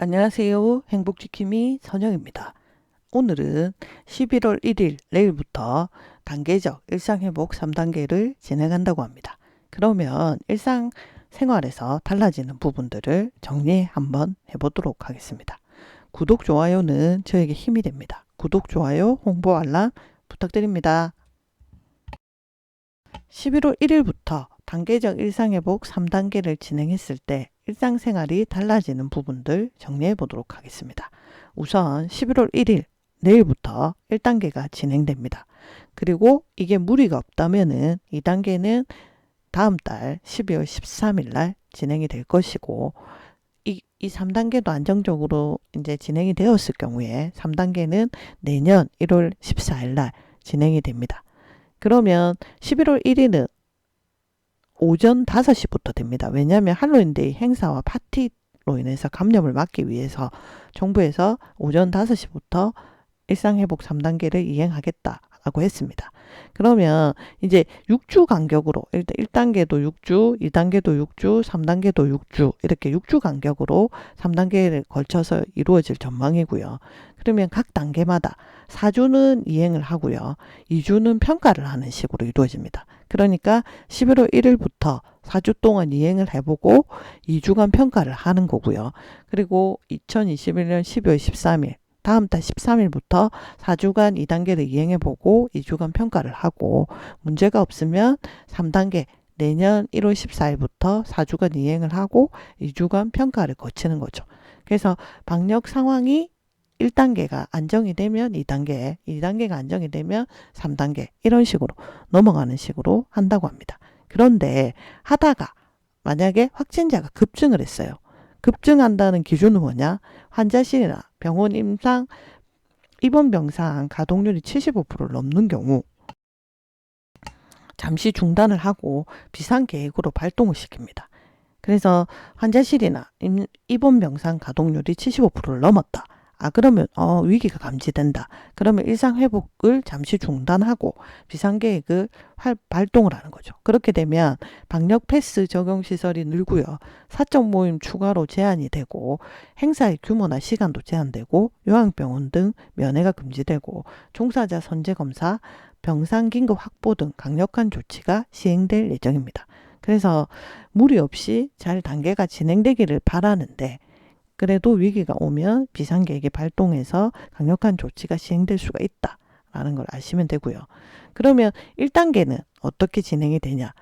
안녕하세요. 행복지킴이 선영입니다. 오늘은 11월 1일 내일부터 단계적 일상회복 3단계를 진행한다고 합니다. 그러면 일상생활에서 달라지는 부분들을 정리 한번 해보도록 하겠습니다. 구독, 좋아요는 저에게 힘이 됩니다. 구독, 좋아요, 홍보 알람 부탁드립니다. 11월 1일부터 단계적 일상회복 3단계를 진행했을 때 일상생활이 달라지는 부분들 정리해 보도록 하겠습니다. 우선 11월 1일 내일부터 1단계가 진행됩니다. 그리고 이게 무리가 없다면은 2단계는 다음 달 12월 13일 날 진행이 될 것이고 이 3단계도 안정적으로 이제 진행이 되었을 경우에 3단계는 내년 1월 14일 날 진행이 됩니다. 그러면 11월 1일은 오전 5시부터 됩니다. 왜냐하면 할로윈데이 행사와 파티로 인해서 감염을 막기 위해서 정부에서 오전 5시부터 일상회복 3단계를 이행하겠다라고 했습니다. 그러면 이제 6주 간격으로 일단 1단계도 6주, 2단계도 6주, 3단계도 6주 이렇게 6주 간격으로 3단계를 걸쳐서 이루어질 전망이고요. 그러면 각 단계마다 4주는 이행을 하고요. 2주는 평가를 하는 식으로 이루어집니다. 그러니까 11월 1일부터 4주 동안 이행을 해보고 2주간 평가를 하는 거고요. 그리고 2021년 12월 13일 다음 달 13일부터 4주간 2단계를 이행해보고 2주간 평가를 하고 문제가 없으면 3단계 내년 1월 14일부터 4주간 이행을 하고 2주간 평가를 거치는 거죠. 그래서 방역 상황이 1단계가 안정이 되면 2단계, 2단계가 안정이 되면 3단계 이런 식으로 넘어가는 식으로 한다고 합니다. 그런데 하다가 만약에 확진자가 급증을 했어요. 급증한다는 기준은 뭐냐? 환자실이나 병원 입원 병상 가동률이 75%를 넘는 경우 잠시 중단을 하고 비상계획으로 발동을 시킵니다. 그래서 환자실이나 입원 병상 가동률이 75%를 넘었다. 그러면 위기가 감지된다. 그러면 일상회복을 잠시 중단하고 비상계획을 발동을 하는 거죠. 그렇게 되면 방역 패스 적용 시설이 늘고요. 사적 모임 추가로 제한이 되고 행사의 규모나 시간도 제한되고 요양병원 등 면회가 금지되고 종사자 선제검사, 병상 긴급 확보 등 강력한 조치가 시행될 예정입니다. 그래서 무리 없이 잘 단계가 진행되기를 바라는데 그래도 위기가 오면 비상계획이 발동해서 강력한 조치가 시행될 수가 있다라는 걸 아시면 되고요. 그러면 1단계는 어떻게 진행이 되냐?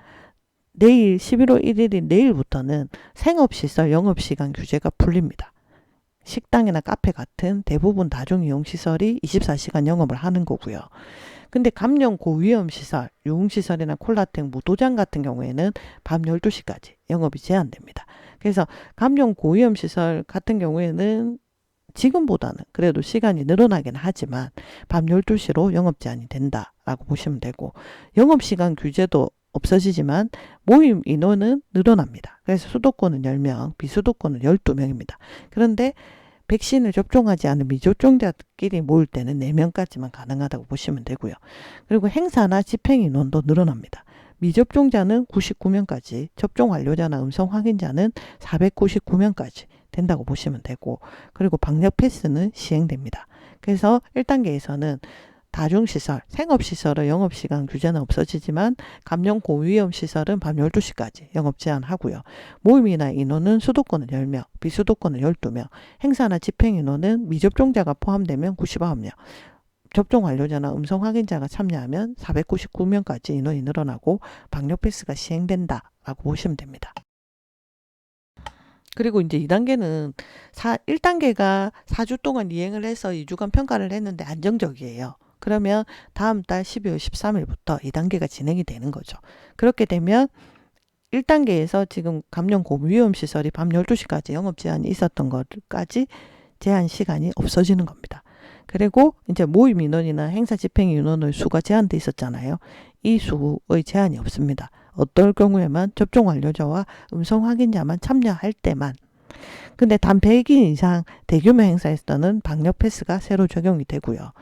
내일 11월 1일인 내일부터는 생업시설 영업시간 규제가 풀립니다. 식당이나 카페 같은 대부분 다중이용시설이 24시간 영업을 하는 거고요. 근데 감염 고위험 시설, 유흥시설이나 콜라텍, 무도장 같은 경우에는 밤 12시까지 영업이 제한됩니다. 그래서 감염 고위험 시설 같은 경우에는 지금보다는 그래도 시간이 늘어나긴 하지만 밤 12시로 영업 제한이 된다라고 보시면 되고 영업시간 규제도 없어지지만 모임 인원은 늘어납니다. 그래서 수도권은 10명, 비수도권은 12명입니다. 그런데 백신을 접종하지 않은 미접종자끼리 모일 때는 4명까지만 가능하다고 보시면 되고요. 그리고 행사나 집행 인원도 늘어납니다. 미접종자는 99명까지, 접종 완료자나 음성 확인자는 499명까지 된다고 보시면 되고, 그리고 방역 패스는 시행됩니다. 그래서 1단계에서는 다중시설, 생업시설의 영업시간 규제는 없어지지만 감염 고위험 시설은 밤 12시까지 영업 제한하고요. 모임이나 인원은 수도권은 10명, 비수도권은 12명, 행사나 집행 인원은 미접종자가 포함되면 99명, 접종 완료자나 음성 확인자가 참여하면 499명까지 인원이 늘어나고 방역 패스가 시행된다라고 보시면 됩니다. 그리고 이제 2단계는 1단계가 4주 동안 이행을 해서 2주간 평가를 했는데 안정적이에요. 그러면 다음 달 12월 13일부터 2단계가 진행이 되는 거죠. 그렇게 되면 1단계에서 지금 감염 고위험 시설이 밤 12시까지 영업 제한이 있었던 것까지 제한 시간이 없어지는 겁니다. 그리고 이제 모임 인원이나 행사 집행 인원의 수가 제한돼 있었잖아요. 이 수의 제한이 없습니다. 어떨 경우에만 접종 완료자와 음성 확인자만 참여할 때만. 근데 단 100인 이상 대규모 행사에서는 방역 패스가 새로 적용이 되고요.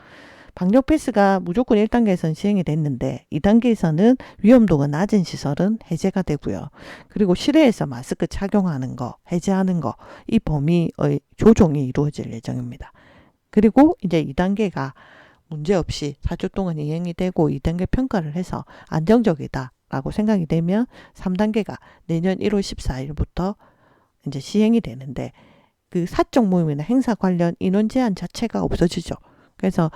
방역 패스가 무조건 1단계에서는 시행이 됐는데 2단계에서는 위험도가 낮은 시설은 해제가 되고요. 그리고 실외에서 마스크 착용하는 거, 해제하는 거, 이 범위의 조정이 이루어질 예정입니다. 그리고 이제 2단계가 문제없이 4주 동안 이행이 되고 2단계 평가를 해서 안정적이다 라고 생각이 되면 3단계가 내년 1월 14일부터 이제 시행이 되는데 그 사적 모임이나 행사 관련 인원 제한 자체가 없어지죠. 그래서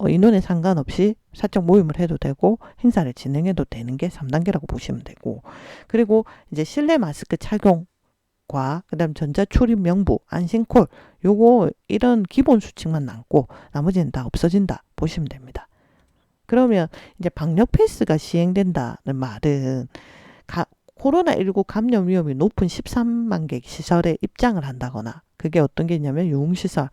인원에 상관없이 사적 모임을 해도 되고 행사를 진행해도 되는 게 3단계라고 보시면 되고, 그리고 이제 실내 마스크 착용과 그다음 전자출입 명부, 안심콜 요거 이런 기본 수칙만 남고 나머지는 다 없어진다 보시면 됩니다. 그러면 이제 방역 패스가 시행된다는 말은 코로나19 감염 위험이 높은 13만 개 시설에 입장을 한다거나, 그게 어떤 게 있냐면 유흥시설,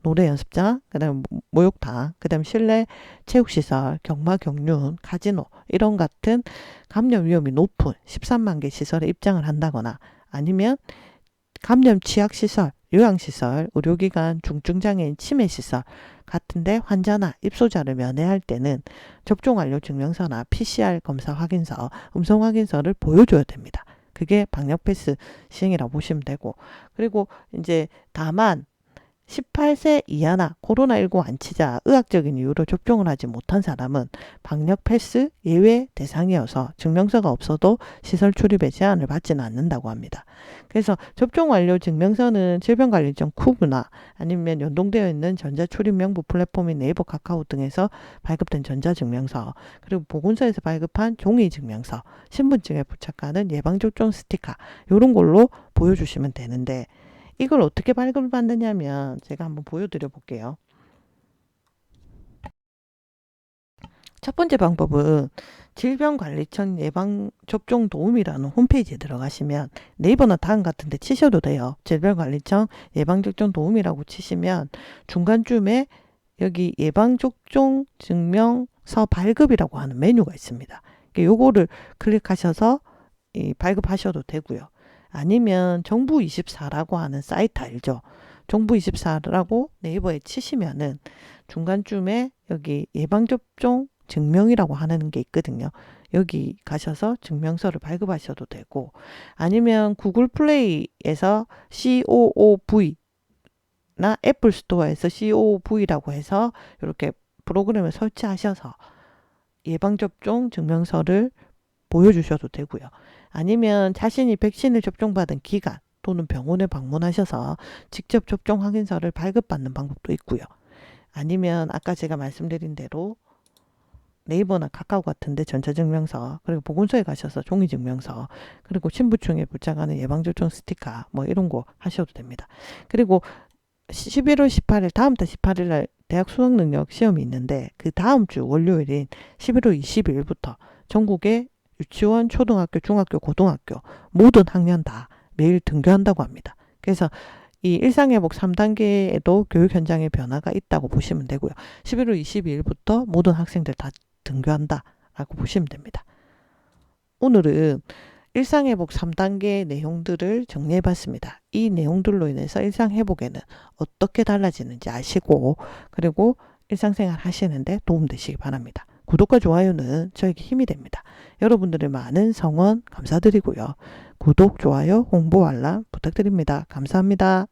노래 연습장, 그다음 목욕탕, 그다음 실내 체육시설, 경마 경륜, 카지노 이런 같은 감염 위험이 높은 13만 개 시설에 입장을 한다거나, 아니면 감염 취약시설, 요양시설, 의료기관, 중증장애인 치매시설 같은데 환자나 입소자를 면회할 때는 접종 완료 증명서나 PCR 검사 확인서, 음성 확인서를 보여줘야 됩니다. 그게 방역 패스 시행이라고 보시면 되고, 그리고 이제 다만 18세 이하나 코로나19 완치자, 의학적인 이유로 접종을 하지 못한 사람은 방역 패스 예외 대상이어서 증명서가 없어도 시설 출입에 제한을 받지는 않는다고 합니다. 그래서 접종 완료 증명서는 질병관리청 쿠브나 아니면 연동되어 있는 전자출입 명부 플랫폼인 네이버, 카카오 등에서 발급된 전자증명서, 그리고 보건소에서 발급한 종이증명서, 신분증에 부착하는 예방접종 스티커 이런 걸로 보여주시면 되는데, 이걸 어떻게 발급을 받느냐면 제가 한번 보여드려 볼게요. 첫 번째 방법은 질병관리청 예방접종 도우미라는 홈페이지에 들어가시면 네이버나 다음 같은 데 치셔도 돼요. 질병관리청 예방접종 도우미라고 치시면 중간쯤에 여기 예방접종 증명서 발급이라고 하는 메뉴가 있습니다. 요거를 클릭하셔서 발급하셔도 되고요. 아니면 정부24라고 하는 사이트 알죠? 정부24라고 네이버에 치시면은 중간쯤에 여기 예방접종 증명이라고 하는 게 있거든요. 여기 가셔서 증명서를 발급하셔도 되고, 아니면 구글 플레이에서 COOV나 애플 스토어에서 COOV라고 해서 이렇게 프로그램을 설치하셔서 예방접종 증명서를 보여주셔도 되고요. 아니면 자신이 백신을 접종받은 기관 또는 병원에 방문하셔서 직접 접종 확인서를 발급받는 방법도 있고요. 아니면 아까 제가 말씀드린 대로 네이버나 카카오 같은데 전자증명서, 그리고 보건소에 가셔서 종이증명서, 그리고 신분증에 부착하는 예방접종 스티커 뭐 이런 거 하셔도 됩니다. 그리고 11월 18일 다음 달 18일 날 대학 수학능력 시험이 있는데 그 다음 주 월요일인 11월 20일부터 전국의 유치원, 초등학교, 중학교, 고등학교 모든 학년 다 매일 등교한다고 합니다. 그래서 이 일상회복 3단계에도 교육 현장의 변화가 있다고 보시면 되고요. 11월 22일부터 모든 학생들 다 등교한다라고 보시면 됩니다. 오늘은 일상회복 3단계 내용들을 정리해봤습니다. 이 내용들로 인해서 일상회복에는 어떻게 달라지는지 아시고, 그리고 일상생활 하시는데 도움되시기 바랍니다. 구독과 좋아요는 저에게 힘이 됩니다. 여러분들의 많은 성원 감사드리고요. 구독, 좋아요, 홍보, 알람 부탁드립니다. 감사합니다.